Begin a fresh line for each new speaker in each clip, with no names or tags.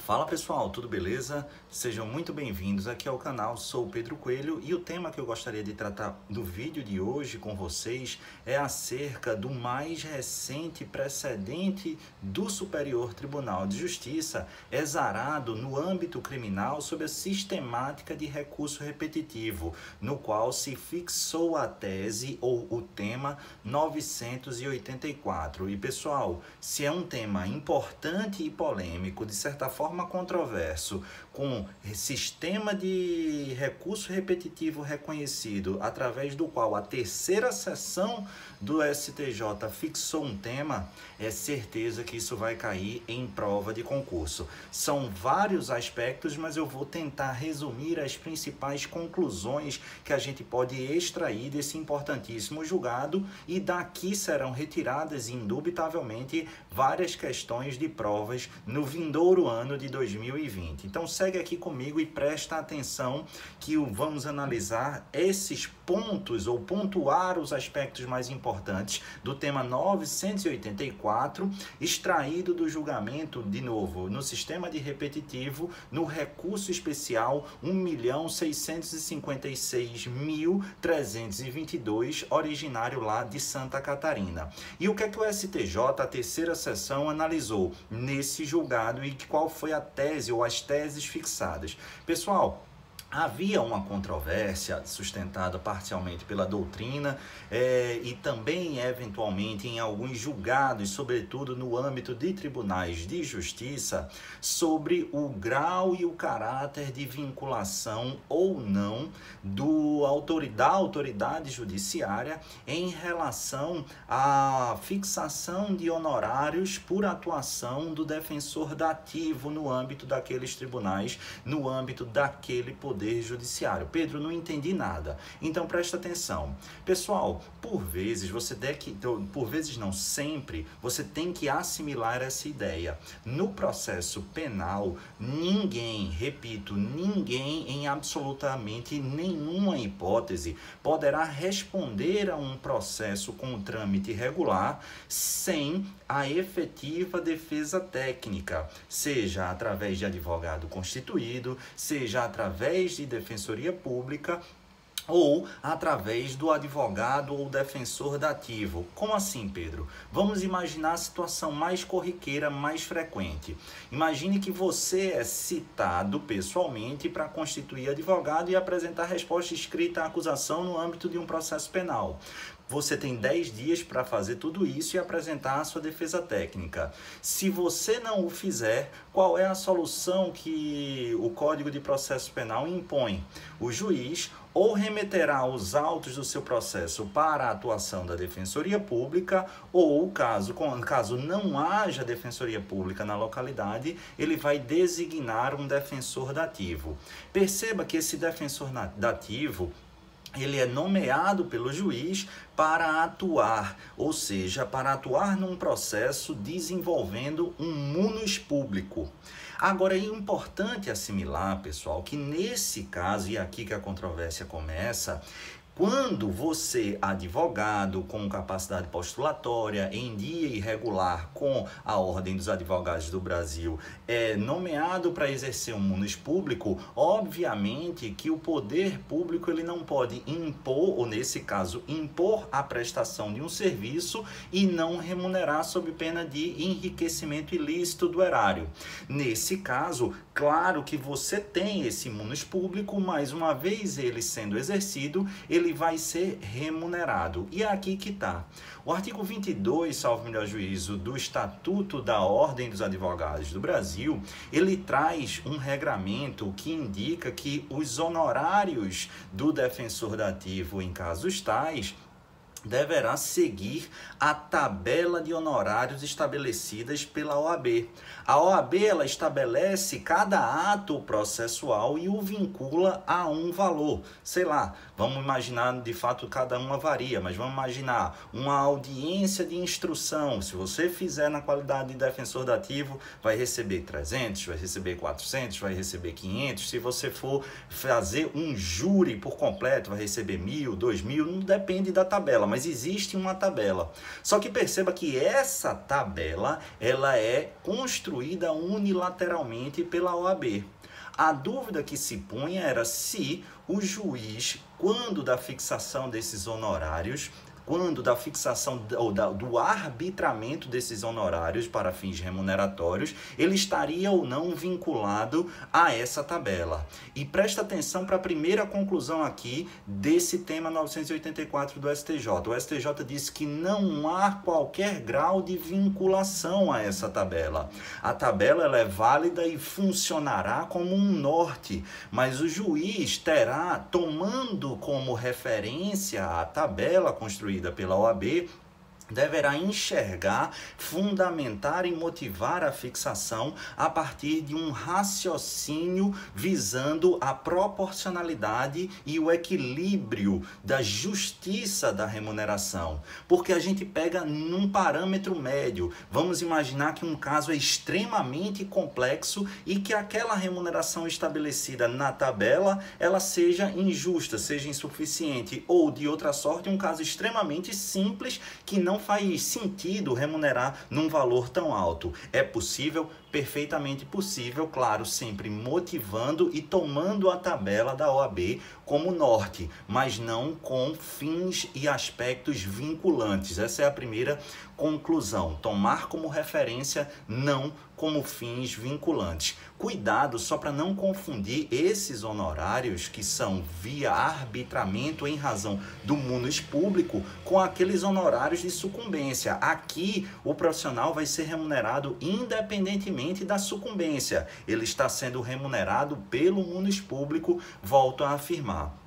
Fala pessoal, tudo beleza? Sejam muito bem-vindos aqui ao canal, sou o Pedro Coelho e o tema que eu gostaria de tratar no vídeo de hoje com vocês é acerca do mais recente precedente do Superior Tribunal de Justiça exarado no âmbito criminal sobre a sistemática de recurso repetitivo, no qual se fixou a tese ou o tema 984. E pessoal, se é um tema importante e polêmico, de certa forma controverso, com sistema de recurso repetitivo reconhecido, através do qual a terceira sessão do STJ fixou um tema, é certeza que isso vai cair em prova de concurso. São vários aspectos, mas eu vou tentar resumir as principais conclusões que a gente pode extrair desse importantíssimo julgado, e daqui serão retiradas indubitavelmente várias questões de provas no vindouro ano de 2020. Então segue aqui comigo e presta atenção que vamos analisar esses pontos ou pontuar os aspectos mais importantes do tema 984, extraído do julgamento, de novo, no sistema de repetitivo, no recurso especial 1.656.322, originário lá de Santa Catarina. E o que é que o STJ, a terceira sessão, analisou nesse julgado e qual foi a tese ou as teses fixadas? Pessoal, havia uma controvérsia sustentada parcialmente pela doutrina e também, eventualmente, em alguns julgados, sobretudo no âmbito de tribunais de justiça, sobre o grau e o caráter de vinculação ou não da autoridade judiciária em relação à fixação de honorários por atuação do defensor dativo no âmbito daqueles tribunais, no âmbito daquele poder judiciário. Pedro, não entendi nada. Então presta atenção. Pessoal, por vezes sempre, você tem que assimilar essa ideia. No processo penal, ninguém, repito, ninguém em absolutamente nenhuma hipótese poderá responder a um processo com trâmite regular sem a efetiva defesa técnica, seja através de advogado constituído, seja através de defensoria pública ou através do advogado ou defensor dativo. Como assim, Pedro? Vamos imaginar a situação mais corriqueira, mais frequente. Imagine que você é citado pessoalmente para constituir advogado e apresentar resposta escrita à acusação no âmbito de um processo penal. Você tem 10 dias para fazer tudo isso e apresentar a sua defesa técnica. Se você não o fizer, qual é a solução que o Código de Processo Penal impõe? O juiz ou remeterá os autos do seu processo para a atuação da Defensoria Pública, ou, caso não haja Defensoria Pública na localidade, ele vai designar um defensor dativo. Perceba que esse defensor dativo, ele é nomeado pelo juiz para atuar, ou seja, para atuar num processo desenvolvendo um munus público. Agora, é importante assimilar, pessoal, que nesse caso, e aqui que a controvérsia começa, quando você, advogado com capacidade postulatória, em dia irregular com a Ordem dos Advogados do Brasil, é nomeado para exercer um munus público, obviamente que o poder público ele não pode impor, ou nesse caso, impor a prestação de um serviço e não remunerar sob pena de enriquecimento ilícito do erário. Nesse caso, claro que você tem esse munus público, mas uma vez ele sendo exercido, ele vai ser remunerado. E é aqui que está. O artigo 22, salvo melhor juízo, do Estatuto da Ordem dos Advogados do Brasil, ele traz um regramento que indica que os honorários do defensor dativo em casos tais deverá seguir a tabela de honorários estabelecidas pela OAB. A OAB ela estabelece cada ato processual e o vincula a um valor. Sei lá, vamos imaginar, de fato cada uma varia, mas vamos imaginar uma audiência de instrução. Se você fizer na qualidade de defensor dativo, vai receber 300, vai receber 400, vai receber 500. Se você for fazer um júri por completo, vai receber 1.000, 2.000, não depende da tabela, mas existe uma tabela. Só que perceba que essa tabela, ela é construída unilateralmente pela OAB. A dúvida que se punha era se o juiz, quando da fixação desses honorários, quando da fixação ou do arbitramento desses honorários para fins remuneratórios, ele estaria ou não vinculado a essa tabela. E presta atenção para a primeira conclusão aqui desse tema 984 do STJ. O STJ disse que não há qualquer grau de vinculação a essa tabela. A tabela ela é válida e funcionará como um norte, mas o juiz terá, tomando como referência a tabela construída pela OAB, deverá enxergar, fundamentar e motivar a fixação a partir de um raciocínio visando a proporcionalidade e o equilíbrio da justiça da remuneração. Porque a gente pega num parâmetro médio. Vamos imaginar que um caso é extremamente complexo e que aquela remuneração estabelecida na tabela, ela seja injusta, seja insuficiente, ou de outra sorte, um caso extremamente simples que não faz sentido remunerar num valor tão alto. É possível? Perfeitamente possível, claro, sempre motivando e tomando a tabela da OAB como norte, mas não com fins e aspectos vinculantes. Essa é a primeira conclusão. Tomar como referência, não como fins vinculantes. Cuidado só para não confundir esses honorários que são via arbitramento em razão do munus público com aqueles honorários de sucumbência. Aqui o profissional vai ser remunerado independentemente da sucumbência. Ele está sendo remunerado pelo munus público, volto a afirmar.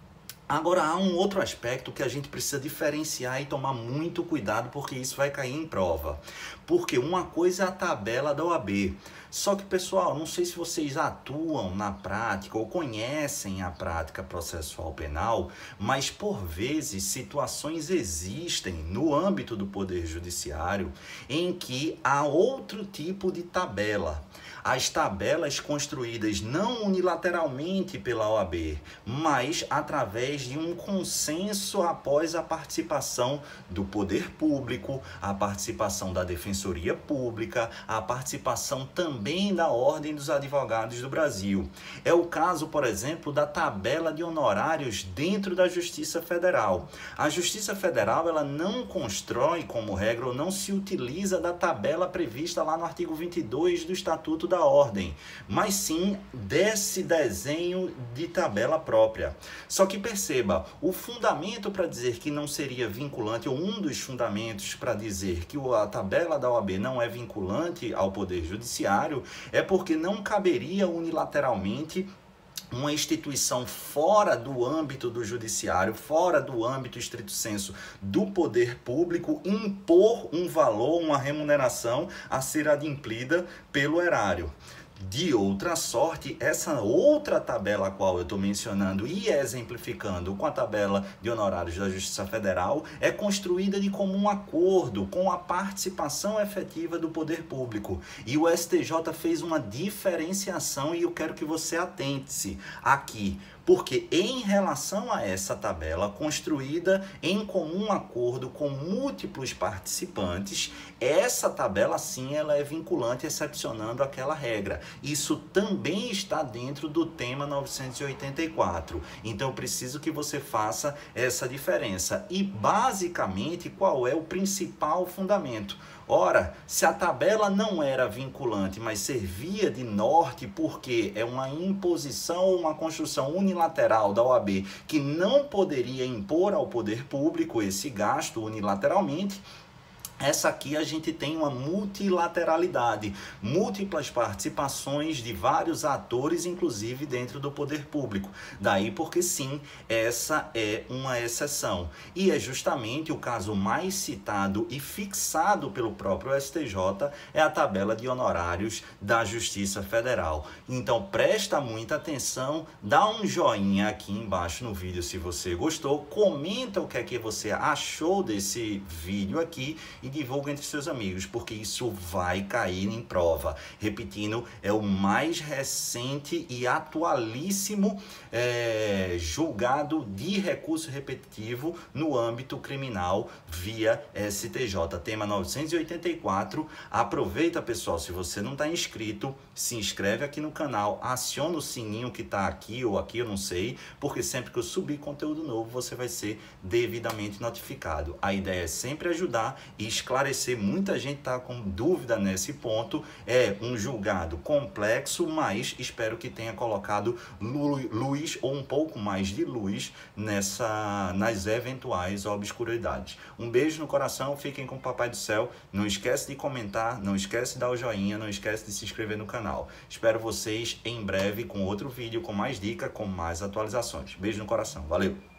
Agora, há um outro aspecto que a gente precisa diferenciar e tomar muito cuidado, porque isso vai cair em prova. Porque uma coisa é a tabela da OAB. Só que, pessoal, não sei se vocês atuam na prática ou conhecem a prática processual penal, mas, por vezes, situações existem no âmbito do Poder Judiciário em que há outro tipo de tabela. As tabelas construídas não unilateralmente pela OAB, mas através de um consenso após a participação do poder público, a participação da Defensoria Pública, a participação também da Ordem dos Advogados do Brasil. É o caso, por exemplo, da tabela de honorários dentro da Justiça Federal. A Justiça Federal ela não constrói, como regra, ou não se utiliza da tabela prevista lá no artigo 22 do Estatuto da Ordem, mas sim desse desenho de tabela própria. Só que perceba, o fundamento para dizer que não seria vinculante, ou um dos fundamentos para dizer que a tabela da OAB não é vinculante ao Poder Judiciário, é porque não caberia unilateralmente uma instituição fora do âmbito do judiciário, fora do âmbito estrito sensu do poder público, impor um valor, uma remuneração a ser adimplida pelo erário. De outra sorte, essa outra tabela a qual eu estou mencionando e exemplificando com a tabela de honorários da Justiça Federal é construída de comum acordo com a participação efetiva do poder público. E o STJ fez uma diferenciação e eu quero que você atente-se aqui. Porque em relação a essa tabela construída em comum acordo com múltiplos participantes, essa tabela sim ela é vinculante, excepcionando aquela regra. Isso também está dentro do tema 984. Então eu preciso que você faça essa diferença. E basicamente qual é o principal fundamento? Ora, se a tabela não era vinculante, mas servia de norte porque é uma imposição ou uma construção unilateral da OAB que não poderia impor ao poder público esse gasto unilateralmente, essa aqui a gente tem uma multilateralidade, múltiplas participações de vários atores, inclusive dentro do poder público. Daí porque sim, essa é uma exceção. E é justamente o caso mais citado e fixado pelo próprio STJ, é a tabela de honorários da Justiça Federal. Então presta muita atenção, dá um joinha aqui embaixo no vídeo se você gostou, comenta o que é que você achou desse vídeo aqui e divulga entre seus amigos, porque isso vai cair em prova. Repetindo, é o mais recente e atualíssimo julgado de recurso repetitivo no âmbito criminal via STJ, tema 984. Aproveita, pessoal, se você não está inscrito, se inscreve aqui no canal, aciona o sininho que está aqui ou aqui, eu não sei, porque sempre que eu subir conteúdo novo, você vai ser devidamente notificado. A ideia é sempre ajudar e esclarecer. Muita gente está com dúvida nesse ponto. É um julgado complexo, mas espero que tenha colocado luz ou um pouco mais de luz nas eventuais obscuridades. Um beijo no coração, fiquem com o Papai do Céu. Não esquece de comentar, não esquece de dar o joinha, não esquece de se inscrever no canal. Espero vocês em breve com outro vídeo, com mais dica, com mais atualizações. Beijo no coração, valeu!